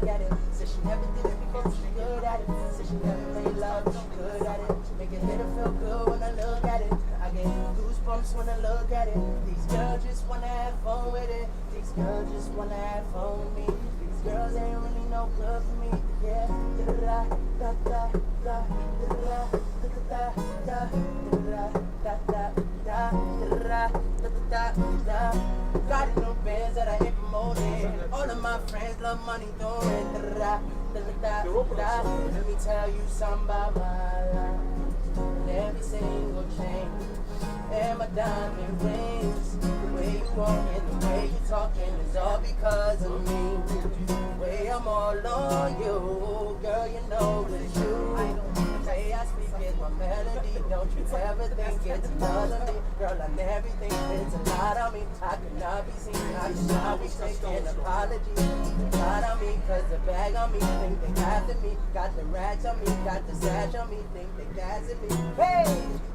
back at it. Said she never did it before, she good at it. Said she never made love, she good at it. Make it hit her feel good when I look at it. I get goosebumps when I look at it. These girls just wanna have fun with it. These girls just wanna have fun with me. These girls ain't really no good for me. Yeah, da da da da da da da da da da da da da da. Got new bands that I ain't promoting. All of my friends love money doing. Da da da da. Let me tell you something about my life. And every single chain and my diamond rings. The way you walking, the way you talking is all because of me. The way I'm all on you, girl, you know it's you. The way I speak is my melody. Don't you ever think it's another me. Girl, I'm everything, it's a lot on me. I cannot be seen, I cannot be taking apologies. A lot on me, cause the bag on me, think they after me. Got the rags on me, got the sash on me, think they gassing me. Hey,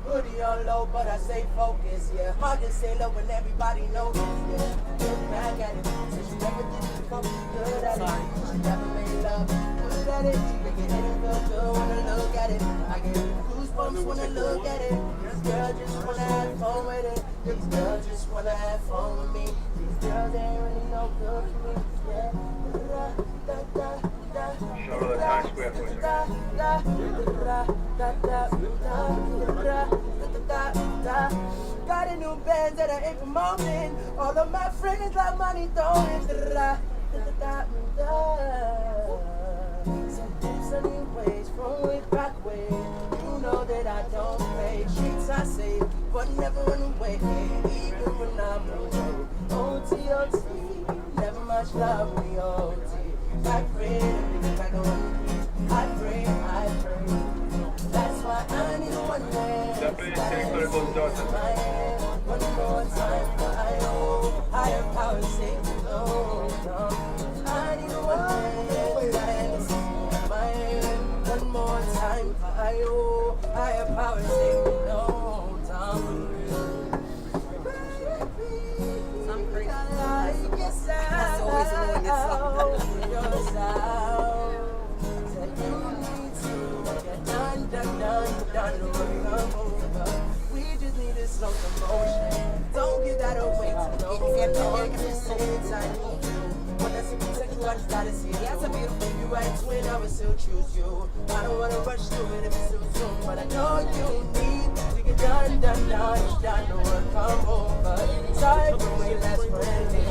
hoodie on low, but I stay focused, yeah. Hard to say low when everybody knows it, yeah. Look back at it, since she never did it before, she good at it. She never made love, good at it. She make it feel good when I look at it. I get goosebumps when I look at it. These girls just wanna have fun with it. These girls just wanna have fun with me. These girls ain't really no good for me, yeah. Da da da da. Show her the Times Square for a second. Got a new band that I ain't promoting. All of my friends like money throwing. Some sunny ways from way back way. You know that I don't play. Streets I say, but never run away. Even when I'm away. OT, never much love me OT. I pray, back on me. I pray. That's why I need one man. One more time for I owe. Higher power say no. I need one man. One more time for I owe. Higher power say no. I'm crazy. That's always annoying yourself. We just need a slow motion. Don't give that away to no one. I need you. When I see you sexual, I just gotta see you. That's a beautiful. You right twin, I would still choose you. I don't wanna rush through it if it's too soon, but I know you need to get done. It's done to work, come over. Time for way less friendly.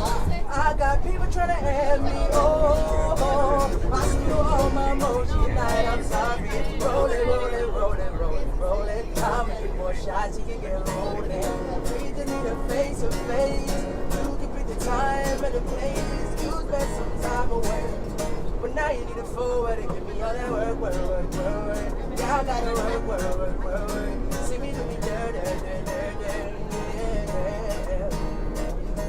I got people trying to hand me I spill all my emotion night, I'm sorry. Rolling. How many more shots you can get rolling? We just need a face to face. You can pick the time and the place. You spend some time away. But now you need to forward and give me all that work. Yeah, I gotta work. See me do me dirty.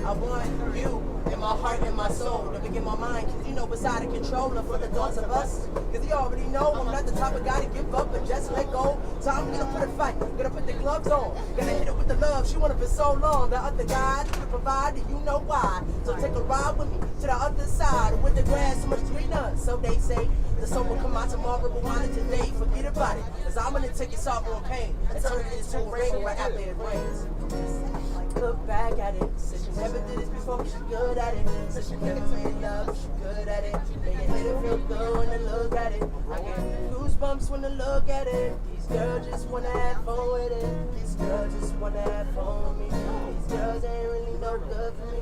I want you in my heart and my soul. Never get my mind, cause you know what's out of control. For the thoughts of us, cause you already know I'm not the type of guy to give up and just let go. So I'm gonna put a fight, gonna put the gloves on. Gonna hit it with the love, she wanted for so long. The other guy to provide, you know why. So take a ride with me to the other side. With the grass so much greener, so they say. The sun will come out tomorrow, but why not today? Forget about it, cause I'm gonna take your sorrow and pain and turn it into a rain right after it rains. Look back at it. Said she never did this before, but she good at it. Said she never made love, but she good at it. Make it hit it feel good when I look at it. I get goosebumps when I look at it. These girls just wanna have fun with it. These girls just wanna have fun with me. These girls ain't really no good for me.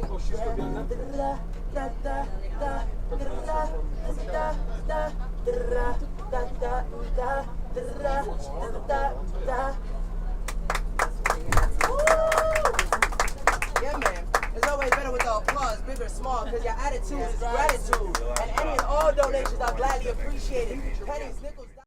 Yeah, man. It's always better with the applause, big or small, because your attitude is gratitude. And any and all donations are gladly appreciated. Pennies, nickels.